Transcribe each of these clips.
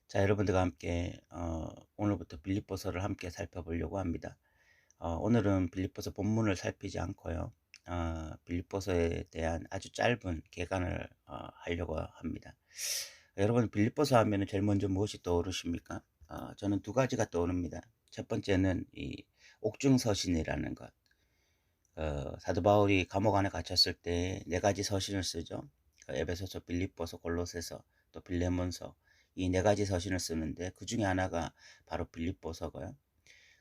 자, 여러분들과 함께 오늘부터 빌립보서를 함께 살펴보려고 합니다. 오늘은 빌립보서 본문을 살피지 않고요. 빌립보서에 대한 아주 짧은 개관을 하려고 합니다. 여러분, 빌립보서 하면 제일 먼저 무엇이 떠오르십니까? 저는 두 가지가 떠오릅니다. 첫 번째는 이 옥중서신이라는 것. 사도 바울이 감옥 안에 갇혔을 때 네 가지 서신을 쓰죠. 에베소서, 빌립보서, 골로새서, 또 빌레몬서, 이 네 가지 서신을 쓰는데 그 중에 하나가 바로 빌립보서고요.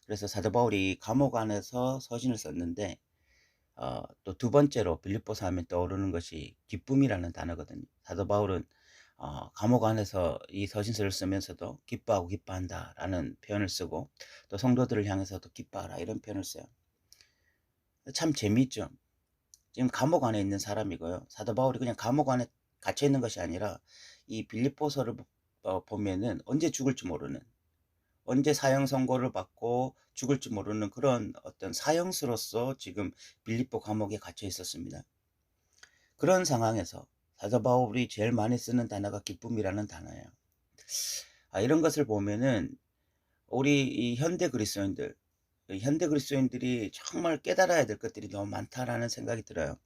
그래서 사도 바울이 감옥 안에서 서신을 썼는데 또 두 번째로 빌립보서 하면 떠오르는 것이 기쁨이라는 단어거든요. 사도 바울은 감옥 안에서 이 서신서를 쓰면서도 기뻐하고 기뻐한다라는 표현을 쓰고, 또 성도들을 향해서도 기뻐하라 이런 표현을 써요. 참 재미있죠. 지금 감옥 안에 있는 사람이고요. 사도 바울이 그냥 감옥 안에 갇혀 있는 것이 아니라 이 빌립보서를 보면은 언제 죽을지 모르는, 언제 사형 선고를 받고 죽을지 모르는 그런 어떤 사형수로서 지금 빌립보 감옥에 갇혀 있었습니다. 그런 상황에서 사도 바울이 제일 많이 쓰는 단어가 기쁨이라는 단어예요. 이런 것을 보면은 우리 이 현대 그리스도인들이 정말 깨달아야 될 것들이 너무 많다라는 생각이 들어요.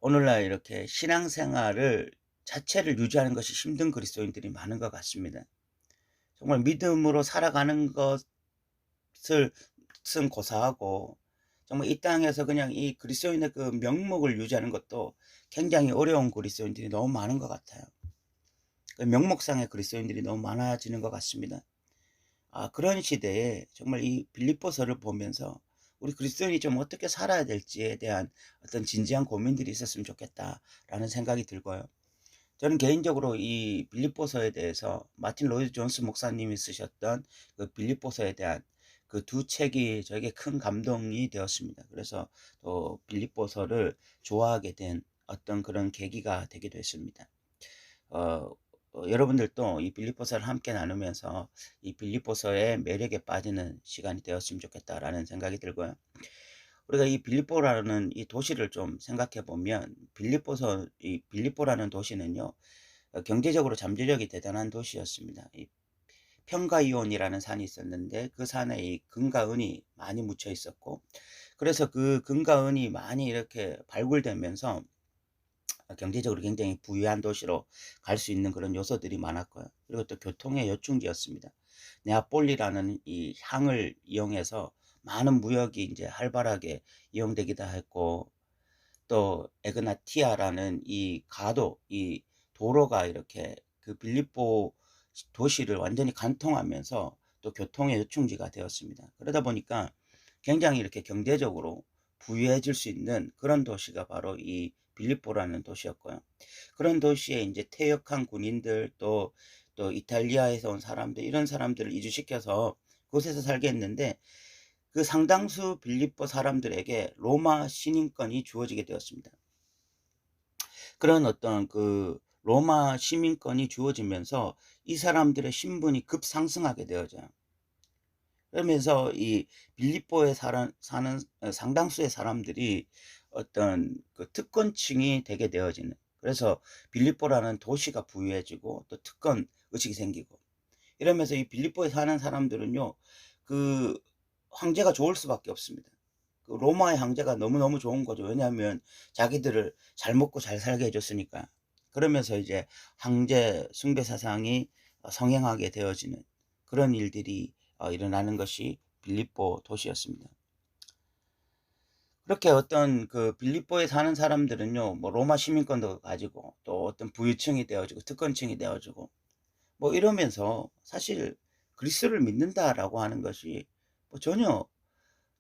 오늘날 이렇게 신앙생활을 자체를 유지하는 것이 힘든 그리스도인들이 많은 것 같습니다. 정말 믿음으로 살아가는 것은 고사하고, 정말 이 땅에서 그냥 이 그리스도인의 그 명목을 유지하는 것도 굉장히 어려운 그리스도인들이 너무 많은 것 같아요. 그 명목상의 그리스도인들이 너무 많아지는 것 같습니다. 그런 시대에 정말 이 빌립보서를 보면서 우리 그리스도인이 좀 어떻게 살아야 될지에 대한 어떤 진지한 고민들이 있었으면 좋겠다라는 생각이 들고요. 저는 개인적으로 이 빌립보서에 대해서 마틴 로이드 존스 목사님이 쓰셨던 그 빌립보서에 대한 그 두 책이 저에게 큰 감동이 되었습니다. 그래서 또 빌립보서를 좋아하게 된 어떤 그런 계기가 되기도 했습니다. 어, 여러분들도 이 빌립보서를 함께 나누면서 이 빌립보서의 매력에 빠지는 시간이 되었으면 좋겠다라는 생각이 들고요. 우리가 이 빌립보라는 이 도시를 좀 생각해 보면, 이 빌립보라는 도시는요, 경제적으로 잠재력이 대단한 도시였습니다. 이 평가이온이라는 산이 있었는데 그 산에 이 금과 은이 많이 묻혀 있었고, 그래서 그 금과 은이 많이 이렇게 발굴되면서 경제적으로 굉장히 부유한 도시로 갈 수 있는 그런 요소들이 많았고요. 그리고 또 교통의 요충지였습니다. 네아폴리라는 이 향을 이용해서 많은 무역이 이제 활발하게 이용되기도 했고, 또 에그나티아라는 이 가도, 이 도로가 이렇게 그 빌립보 도시를 완전히 관통하면서 또 교통의 요충지가 되었습니다. 그러다 보니까 굉장히 이렇게 경제적으로 부유해질 수 있는 그런 도시가 바로 이 빌립보라는 도시였고요. 그런 도시에 이제 퇴역한 군인들, 또 이탈리아에서 온 사람들, 이런 사람들을 이주시켜서 그곳에서 살게 했는데, 그 상당수 빌립보 사람들에게 로마 시민권이 주어지게 되었습니다. 그런 어떤 그 로마 시민권이 주어지면서 이 사람들의 신분이 급상승하게 되어져요. 그러면서 이 빌립보에 사는 상당수의 사람들이 어떤 그 특권층이 되게 되어지는, 그래서 빌립보라는 도시가 부유해지고 또 특권 의식이 생기고, 이러면서 이 빌립보에 사는 사람들은요, 그 황제가 좋을 수밖에 없습니다. 그 로마의 황제가 너무너무 좋은 거죠. 왜냐하면 자기들을 잘 먹고 잘 살게 해줬으니까. 그러면서 이제 황제 숭배 사상이 성행하게 되어지는 그런 일들이 일어나는 것이 빌립보 도시였습니다. 그렇게 어떤 그 빌립보에 사는 사람들은요, 뭐 로마 시민권도 가지고 또 어떤 부유층이 되어지고 특권층이 되어지고 뭐 이러면서 사실 그리스도를 믿는다라고 하는 것이 뭐 전혀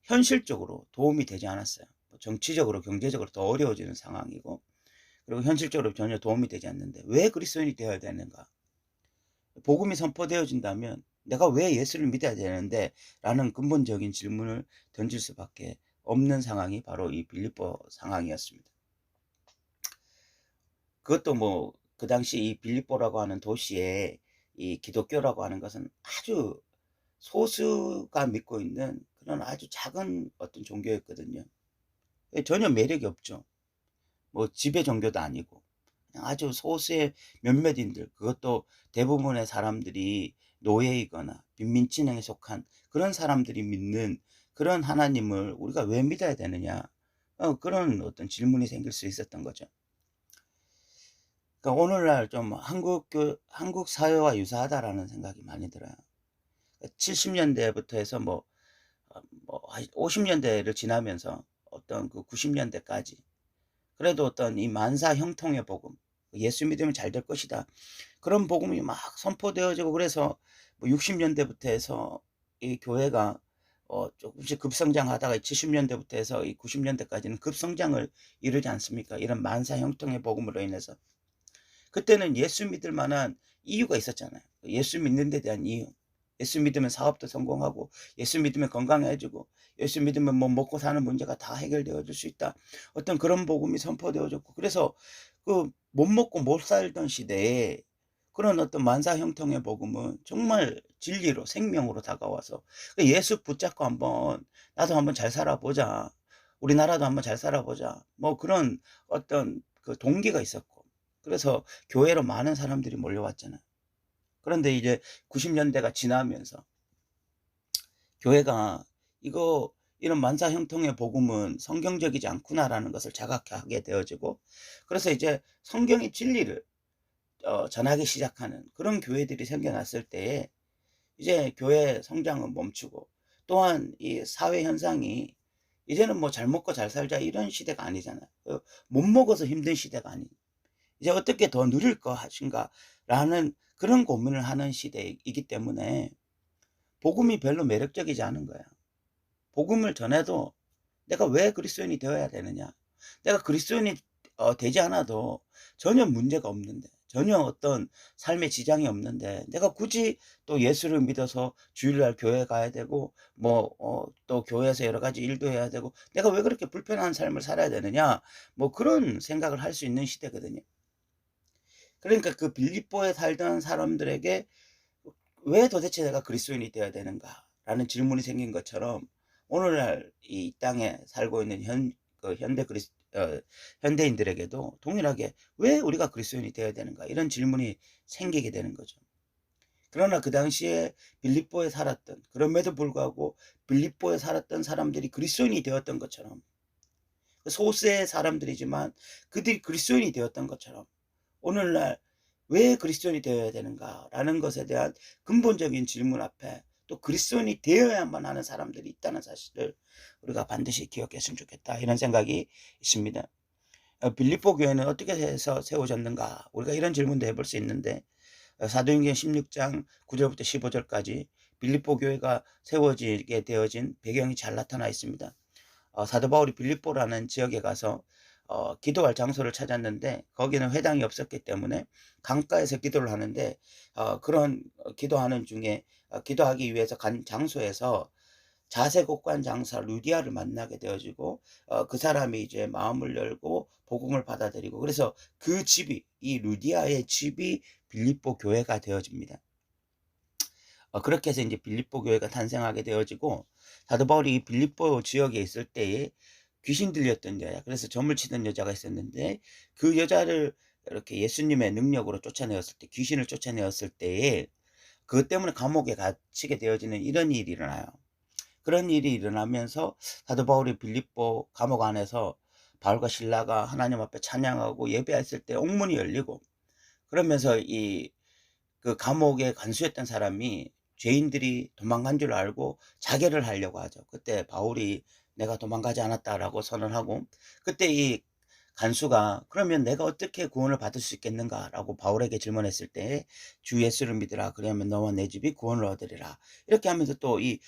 현실적으로 도움이 되지 않았어요. 뭐 정치적으로 경제적으로 더 어려워지는 상황이고, 그리고 현실적으로 전혀 도움이 되지 않는데 왜 그리스도인이 되어야 되는가? 복음이 선포되어진다면 내가 왜 예수를 믿어야 되는데? 라는 근본적인 질문을 던질 수밖에 없는 상황이 바로 이 빌립보 상황이었습니다. 그것도 뭐 그 당시 이 빌립보라고 하는 도시에 이 기독교라고 하는 것은 아주 소수가 믿고 있는 그런 아주 작은 어떤 종교였거든요. 전혀 매력이 없죠. 뭐 지배 종교도 아니고 아주 소수의 몇몇인들, 그것도 대부분의 사람들이 노예이거나 빈민진영에 속한 그런 사람들이 믿는 그런 하나님을 우리가 왜 믿어야 되느냐, 그런 어떤 질문이 생길 수 있었던 거죠. 그러니까 오늘날 좀 한국 사회와 유사하다라는 생각이 많이 들어요. 70년대부터 해서 뭐 50년대를 지나면서 어떤 그 90년대까지 그래도 어떤 이 만사 형통의 복음, 예수 믿으면 잘 될 것이다, 그런 복음이 막 선포되어지고, 그래서 뭐 60년대부터 해서 이 교회가 조금씩 급성장하다가 70년대부터 해서 이 90년대까지는 급성장을 이루지 않습니까? 이런 만사 형통의 복음으로 인해서. 그때는 예수 믿을 만한 이유가 있었잖아요. 예수 믿는 데 대한 이유. 예수 믿으면 사업도 성공하고, 예수 믿으면 건강해지고, 예수 믿으면 뭐 먹고 사는 문제가 다 해결되어질 수 있다, 어떤 그런 복음이 선포되어졌고, 그래서 그 못 먹고 못 살던 시대에 그런 어떤 만사 형통의 복음은 정말 진리로 생명으로 다가와서 예수 붙잡고 한번 나도 한번 잘 살아보자, 우리나라도 한번 잘 살아보자, 뭐 그런 어떤 그 동기가 있었고, 그래서 교회로 많은 사람들이 몰려왔잖아요. 그런데 이제 90년대가 지나면서 교회가 이런 만사 형통의 복음은 성경적이지 않구나라는 것을 자각하게 되어지고, 그래서 이제 성경의 진리를 전하기 시작하는 그런 교회들이 생겨났을 때에 이제 교회 성장은 멈추고, 또한 이 사회 현상이 이제는 뭐 잘 먹고 잘 살자 이런 시대가 아니잖아요. 못 먹어서 힘든 시대가 아니, 이제 어떻게 더 누릴 것인가라는 그런 고민을 하는 시대이기 때문에 복음이 별로 매력적이지 않은 거야. 복음을 전해도 내가 왜 그리스도인이 되어야 되느냐, 내가 그리스도인이 되지 않아도 전혀 문제가 없는데, 전혀 어떤 삶에 지장이 없는데, 내가 굳이 또 예수를 믿어서 주일날 교회 가야 되고, 뭐 또 교회에서 여러 가지 일도 해야 되고, 내가 왜 그렇게 불편한 삶을 살아야 되느냐, 뭐 그런 생각을 할 수 있는 시대거든요. 그러니까 그 빌립보에 살던 사람들에게 왜 도대체 내가 그리스도인이 되어야 되는가라는 질문이 생긴 것처럼, 오늘날 이 땅에 살고 있는 현대인들에게도 동일하게 왜 우리가 그리스도인이 되어야 되는가, 이런 질문이 생기게 되는 거죠. 그러나 그 당시에 빌립보에 살았던, 그럼에도 불구하고 빌립보에 살았던 사람들이 그리스도인이 되었던 것처럼, 소수의 사람들이지만 그들이 그리스도인이 되었던 것처럼, 오늘날 왜 그리스도인이 되어야 되는가라는 것에 대한 근본적인 질문 앞에 또 그리스도인이 되어야만 하는 사람들이 있다는 사실을 우리가 반드시 기억했으면 좋겠다, 이런 생각이 있습니다. 빌립보 교회는 어떻게 해서 세워졌는가, 우리가 이런 질문도 해볼 수 있는데, 사도행전 16장 9절부터 15절까지 빌립보 교회가 세워지게 되어진 배경이 잘 나타나 있습니다. 사도 바울이 빌립보라는 지역에 가서 기도할 장소를 찾았는데, 거기는 회당이 없었기 때문에 강가에서 기도를 하는데, 그런 기도하는 중에 기도하기 위해서 간 장소에서 자색옥관 장사 루디아를 만나게 되어지고, 그 사람이 이제 마음을 열고 복음을 받아들이고, 그래서 그 집이, 이 루디아의 집이 빌립보 교회가 되어집니다. 그렇게 해서 이제 빌립보 교회가 탄생하게 되어지고, 사도 바울이 이 빌립보 지역에 있을 때에 귀신 들렸던 여자, 그래서 점을 치던 여자가 있었는데, 그 여자를 이렇게 예수님의 능력으로 쫓아내었을 때, 귀신을 쫓아내었을 때에 그것 때문에 감옥에 갇히게 되어지는 이런 일이 일어나요. 그런 일이 일어나면서 사도 바울이 빌립보 감옥 안에서 바울과 실라가 하나님 앞에 찬양하고 예배했을 때 옥문이 열리고, 그러면서 그 감옥에 간수했던 사람이 죄인들이 도망간 줄 알고 자결을 하려고 하죠. 그때 바울이 내가 도망가지 않았다라고 선언하고, 그때 이 간수가 그러면 내가 어떻게 구원을 받을 수 있겠는가라고 바울에게 질문했을 때, 주 예수를 믿으라, 그러면 너와 내 집이 구원을 얻으리라, 이렇게 하면서 또 이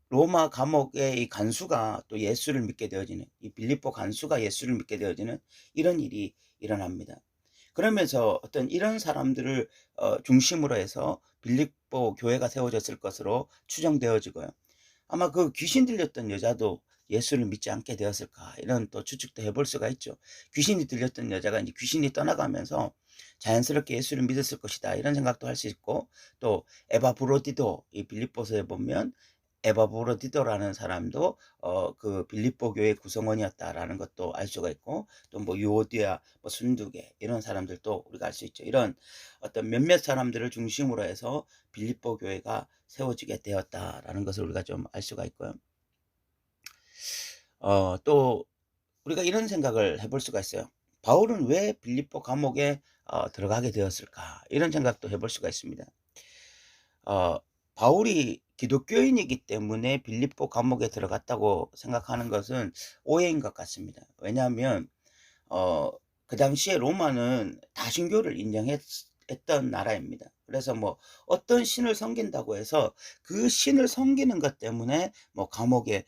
로마 감옥의 이 간수가 또 예수를 믿게 되어지는, 이 빌립보 간수가 예수를 믿게 되어지는 이런 일이 일어납니다. 그러면서 어떤 이런 사람들을 중심으로 해서 빌립보 교회가 세워졌을 것으로 추정되어지고요. 아마 그 귀신 들렸던 여자도 예수를 믿지 않게 되었을까, 이런 또 추측도 해볼 수가 있죠. 귀신이 들렸던 여자가 이제 귀신이 떠나가면서 자연스럽게 예수를 믿었을 것이다, 이런 생각도 할 수 있고, 또 에바브로디도 이 빌립보서에 보면 에바브로디도라는 사람도 그 빌립보 교회 구성원이었다라는 것도 알 수가 있고, 또 뭐 유오디아, 뭐 순두계 이런 사람들도 우리가 알 수 있죠. 이런 어떤 몇몇 사람들을 중심으로 해서 빌립보 교회가 세워지게 되었다라는 것을 우리가 좀 알 수가 있고요. 또 우리가 이런 생각을 해볼 수가 있어요. 바울은 왜 빌립보 감옥에 들어가게 되었을까? 이런 생각도 해볼 수가 있습니다. 어, 바울이 기독교인이기 때문에 빌립보 감옥에 들어갔다고 생각하는 것은 오해인 것 같습니다. 왜냐하면 그 당시에 로마는 다신교를 인정했던 나라입니다. 그래서 뭐 어떤 신을 섬긴다고 해서 그 신을 섬기는 것 때문에 뭐 감옥에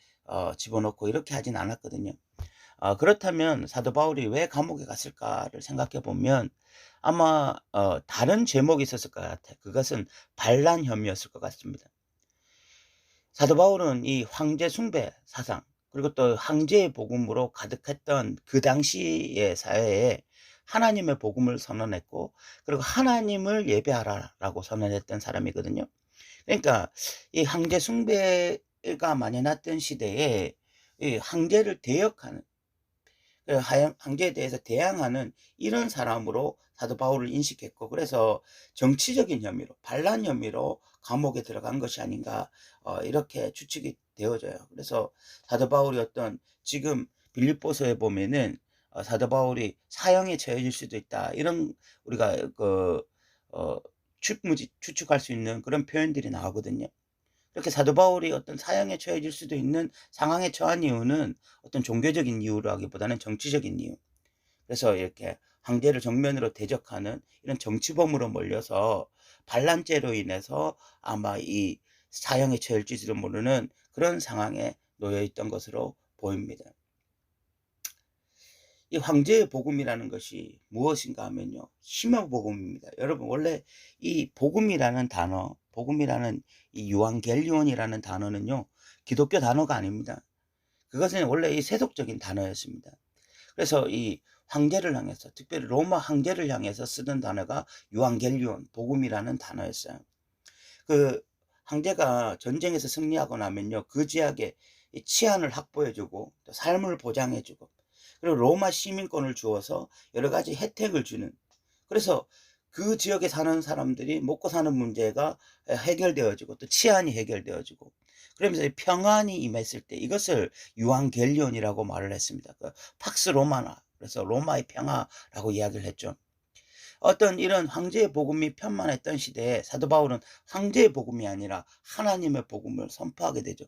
집어넣고 이렇게 하진 않았거든요. 그렇다면 사도 바울이 왜 감옥에 갔을까를 생각해 보면 아마 다른 제목이 있었을 것 같아요. 그것은 반란 혐의였을 것 같습니다. 사도 바울은 이 황제 숭배 사상, 그리고 또 황제의 복음으로 가득했던 그 당시의 사회에 하나님의 복음을 선언했고, 그리고 하나님을 예배하라라고 선언했던 사람이거든요. 그러니까 이 황제 숭배가 만연했던 시대에 이 황제를 대역하는, 황제에 대해서 대항하는 이런 사람으로 사도 바울을 인식했고, 그래서 정치적인 혐의로, 반란 혐의로 감옥에 들어간 것이 아닌가 이렇게 추측이 되어져요. 그래서 사도 바울이 어떤 지금 빌립보서에 보면은 사도 바울이 사형에 처해질 수도 있다, 이런 우리가 어, 추측할 수 있는 그런 표현들이 나오거든요. 이렇게 사도 바울이 어떤 사형에 처해질 수도 있는 상황에 처한 이유는 어떤 종교적인 이유라기보다는 정치적인 이유. 그래서 이렇게 황제를 정면으로 대적하는 이런 정치범으로 몰려서 반란죄로 인해서 아마 이 사형에 처해질지도 모르는 그런 상황에 놓여 있던 것으로 보입니다. 이 황제의 복음이라는 것이 무엇인가 하면요, 힘의 복음입니다. 여러분, 원래 이 복음이라는 단어, 복음이라는 이 유앙겔리온이라는 단어는요, 기독교 단어가 아닙니다. 그것은 원래 이 세속적인 단어였습니다. 그래서 이 황제를 향해서, 특별히 로마 황제를 향해서 쓰던 단어가 유앙겔리온, 복음이라는 단어였어요. 그 황제가 전쟁에서 승리하고 나면요, 그 지역에 이 치안을 확보해주고 또 삶을 보장해주고, 그리고 로마 시민권을 주어서 여러 가지 혜택을 주는, 그래서 그 지역에 사는 사람들이 먹고 사는 문제가 해결되어지고 또 치안이 해결되어지고, 그러면서 평안이 임했을 때 이것을 유앙겔리온이라고 말을 했습니다. 그 팍스 로마나, 그래서 로마의 평화라고 이야기를 했죠. 어떤 이런 황제의 복음이 편만했던 시대에 사도 바울은 황제의 복음이 아니라 하나님의 복음을 선포하게 되죠.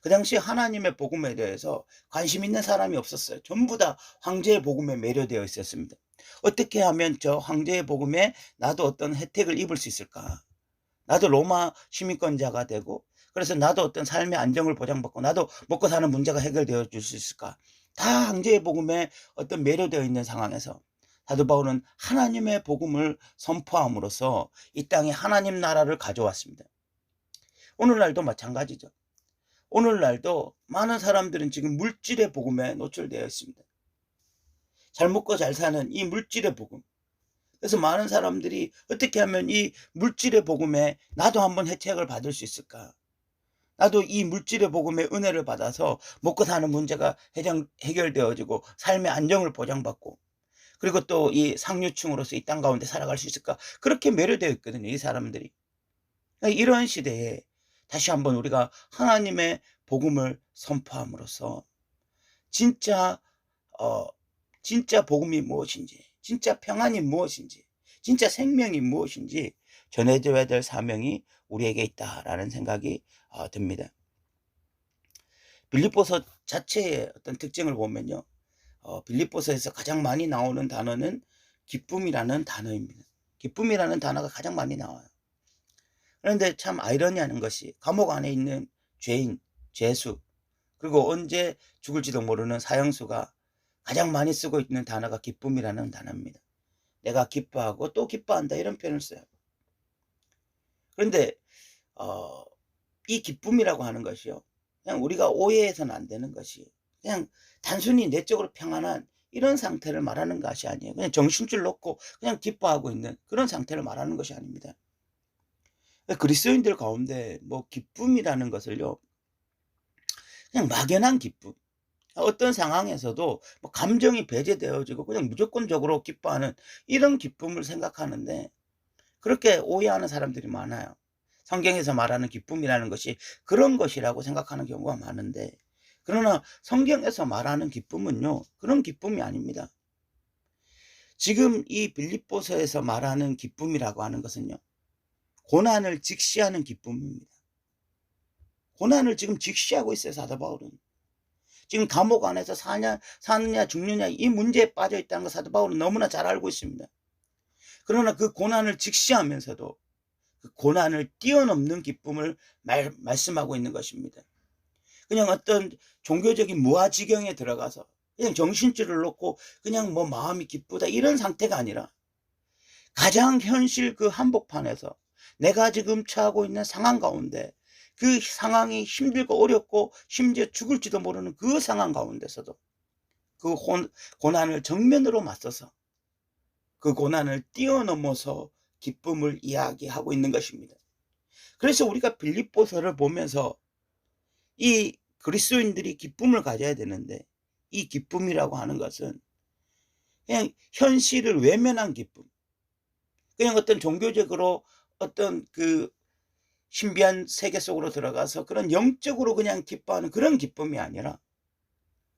그 당시 하나님의 복음에 대해서 관심 있는 사람이 없었어요. 전부 다 황제의 복음에 매료되어 있었습니다. 어떻게 하면 저 황제의 복음에 나도 어떤 혜택을 입을 수 있을까? 나도 로마 시민권자가 되고, 그래서 나도 어떤 삶의 안정을 보장받고, 나도 먹고 사는 문제가 해결되어 줄 수 있을까? 다 황제의 복음에 어떤 매료되어 있는 상황에서 사도 바울은 하나님의 복음을 선포함으로써 이 땅에 하나님 나라를 가져왔습니다. 오늘날도 마찬가지죠. 오늘날도 많은 사람들은 지금 물질의 복음에 노출되어 있습니다. 잘 먹고 잘 사는 이 물질의 복음. 그래서 많은 사람들이 어떻게 하면 이 물질의 복음에 나도 한번 혜택을 받을 수 있을까? 나도 이 물질의 복음의 은혜를 받아서 먹고 사는 문제가 해결되어지고 삶의 안정을 보장받고, 그리고 또 이 상류층으로서 이 땅 가운데 살아갈 수 있을까? 그렇게 매료되어 있거든요, 이 사람들이. 그러니까 이런 시대에 다시 한번 우리가 하나님의 복음을 선포함으로써 진짜 어 진짜 복음이 무엇인지, 진짜 평안이 무엇인지, 진짜 생명이 무엇인지 전해줘야 될 사명이 우리에게 있다라는 생각이 듭니다. 빌립보서 자체의 어떤 특징을 보면요, 빌립보서에서 가장 많이 나오는 단어는 기쁨이라는 단어입니다. 기쁨이라는 단어가 가장 많이 나와요. 그런데 참 아이러니한 것이 감옥 안에 있는 죄인, 죄수, 그리고 언제 죽을지도 모르는 사형수가 가장 많이 쓰고 있는 단어가 기쁨이라는 단어입니다. 내가 기뻐하고 또 기뻐한다, 이런 표현을 써요. 그런데 이 기쁨이라고 하는 것이요, 그냥 우리가 오해해서는 안 되는 것이 그냥 단순히 내적으로 평안한 이런 상태를 말하는 것이 아니에요. 그냥 정신줄 놓고 그냥 기뻐하고 있는 그런 상태를 말하는 것이 아닙니다. 그리스도인들 가운데 뭐 기쁨이라는 것을요, 그냥 막연한 기쁨. 어떤 상황에서도 뭐 감정이 배제되어지고 그냥 무조건적으로 기뻐하는 이런 기쁨을 생각하는데, 그렇게 오해하는 사람들이 많아요. 성경에서 말하는 기쁨이라는 것이 그런 것이라고 생각하는 경우가 많은데, 그러나 성경에서 말하는 기쁨은요, 그런 기쁨이 아닙니다. 지금 이 빌립보서에서 말하는 기쁨이라고 하는 것은요, 고난을 직시하는 기쁨입니다. 고난을 지금 직시하고 있어요, 사도 바울은. 지금 감옥 안에서 사느냐 죽느냐 이 문제에 빠져 있다는 걸 사도 바울은 너무나 잘 알고 있습니다. 그러나 그 고난을 직시하면서도 그 고난을 뛰어넘는 기쁨을 말씀하고 있는 것입니다. 그냥 어떤 종교적인 무아지경에 들어가서 그냥 정신줄을 놓고 그냥 뭐 마음이 기쁘다 이런 상태가 아니라, 가장 현실 그 한복판에서 내가 지금 처하고 있는 상황 가운데, 그 상황이 힘들고 어렵고 심지어 죽을지도 모르는 그 상황 가운데서도 그 고난을 정면으로 맞서서 그 고난을 뛰어넘어서 기쁨을 이야기하고 있는 것입니다. 그래서 우리가 빌립보서를 보면서 이 그리스도인들이 기쁨을 가져야 되는데, 이 기쁨이라고 하는 것은 그냥 현실을 외면한 기쁨, 그냥 어떤 종교적으로 어떤 그 신비한 세계 속으로 들어가서 그런 영적으로 그냥 기뻐하는 그런 기쁨이 아니라,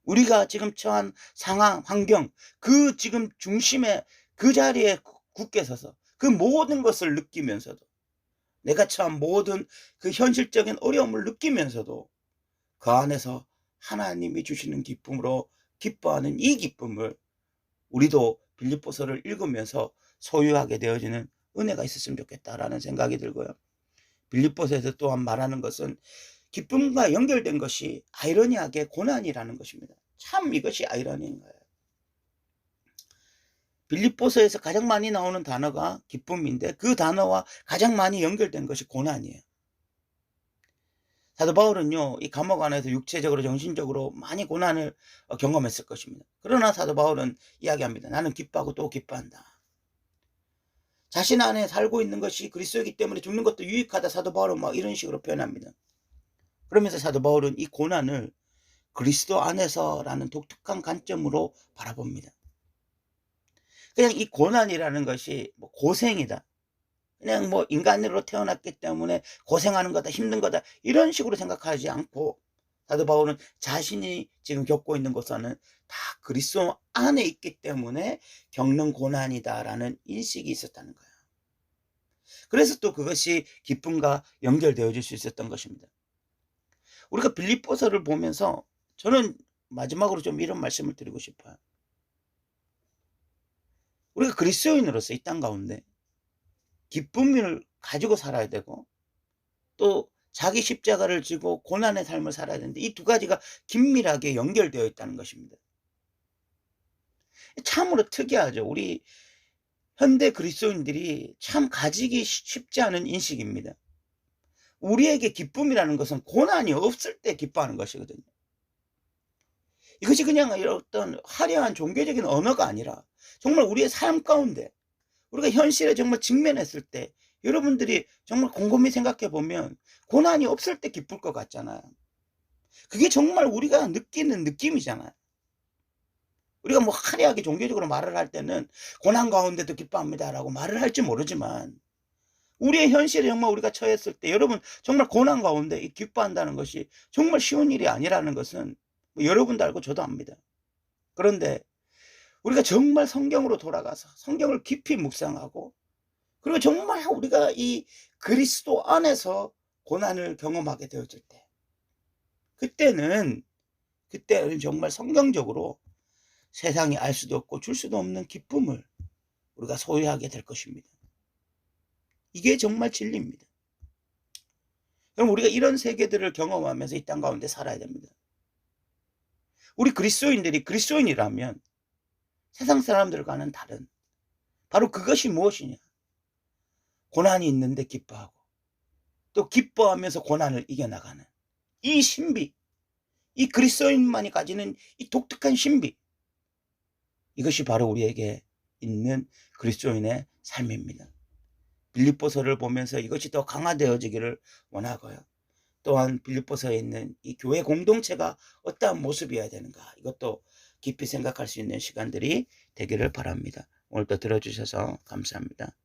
우리가 지금 처한 상황, 환경, 그 지금 중심에 그 자리에 굳게 서서 그 모든 것을 느끼면서도, 내가 처한 모든 그 현실적인 어려움을 느끼면서도 그 안에서 하나님이 주시는 기쁨으로 기뻐하는 이 기쁨을 우리도 빌립보서를 읽으면서 소유하게 되어지는 은혜가 있었으면 좋겠다라는 생각이 들고요. 빌립보서에서 또한 말하는 것은 기쁨과 연결된 것이 아이러니하게 고난이라는 것입니다. 참 이것이 아이러니인 거예요. 빌립보서에서 가장 많이 나오는 단어가 기쁨인데, 그 단어와 가장 많이 연결된 것이 고난이에요. 사도 바울은요, 이 감옥 안에서 육체적으로 정신적으로 많이 고난을 경험했을 것입니다. 그러나 사도 바울은 이야기합니다. 나는 기뻐하고 또 기뻐한다. 자신 안에 살고 있는 것이 그리스도이기 때문에 죽는 것도 유익하다, 사도 바울은 막 이런 식으로 표현합니다. 그러면서 사도 바울은 이 고난을 그리스도 안에서라는 독특한 관점으로 바라봅니다. 그냥 이 고난이라는 것이 뭐 고생이다, 그냥 뭐 인간으로 태어났기 때문에 고생하는 거다, 힘든 거다, 이런 식으로 생각하지 않고, 사도 바울은 자신이 지금 겪고 있는 것은 다 그리스도 안에 있기 때문에 겪는 고난이다라는 인식이 있었다는 거예요. 그래서 또 그것이 기쁨과 연결되어질 수 있었던 것입니다. 우리가 빌립보서를 보면서 저는 마지막으로 좀 이런 말씀을 드리고 싶어요. 우리가 그리스도인으로서 이 땅 가운데 기쁨을 가지고 살아야 되고, 또 자기 십자가를 지고 고난의 삶을 살아야 되는데, 이 두 가지가 긴밀하게 연결되어 있다는 것입니다. 참으로 특이하죠. 우리 현대 그리스도인들이 참 가지기 쉽지 않은 인식입니다. 우리에게 기쁨이라는 것은 고난이 없을 때 기뻐하는 것이거든요. 이것이 그냥 어떤 화려한 종교적인 언어가 아니라 정말 우리의 삶 가운데, 우리가 현실에 정말 직면했을 때, 여러분들이 정말 곰곰이 생각해 보면 고난이 없을 때 기쁠 것 같잖아요. 그게 정말 우리가 느끼는 느낌이잖아요. 우리가 뭐 화려하게 종교적으로 말을 할 때는 고난 가운데도 기뻐합니다라고 말을 할지 모르지만, 우리의 현실에 정말 우리가 처했을 때, 여러분 정말 고난 가운데 기뻐한다는 것이 정말 쉬운 일이 아니라는 것은 뭐 여러분도 알고 저도 압니다. 그런데 우리가 정말 성경으로 돌아가서 성경을 깊이 묵상하고, 그리고 정말 우리가 이 그리스도 안에서 고난을 경험하게 되어질 때, 그때는 정말 성경적으로 세상이 알 수도 없고 줄 수도 없는 기쁨을 우리가 소유하게 될 것입니다. 이게 정말 진리입니다. 그럼 우리가 이런 세계들을 경험하면서 이 땅 가운데 살아야 됩니다. 우리 그리스도인들이 그리스도인이라면 세상 사람들과는 다른, 바로 그것이 무엇이냐, 고난이 있는데 기뻐하고, 또 기뻐하면서 고난을 이겨나가는 이 신비, 이 그리스도인만이 가지는 이 독특한 신비, 이것이 바로 우리에게 있는 그리스도인의 삶입니다. 빌립보서를 보면서 이것이 더 강화되어지기를 원하고요. 또한 빌립보서에 있는 이 교회 공동체가 어떠한 모습이어야 되는가, 이것도 깊이 생각할 수 있는 시간들이 되기를 바랍니다. 오늘도 들어주셔서 감사합니다.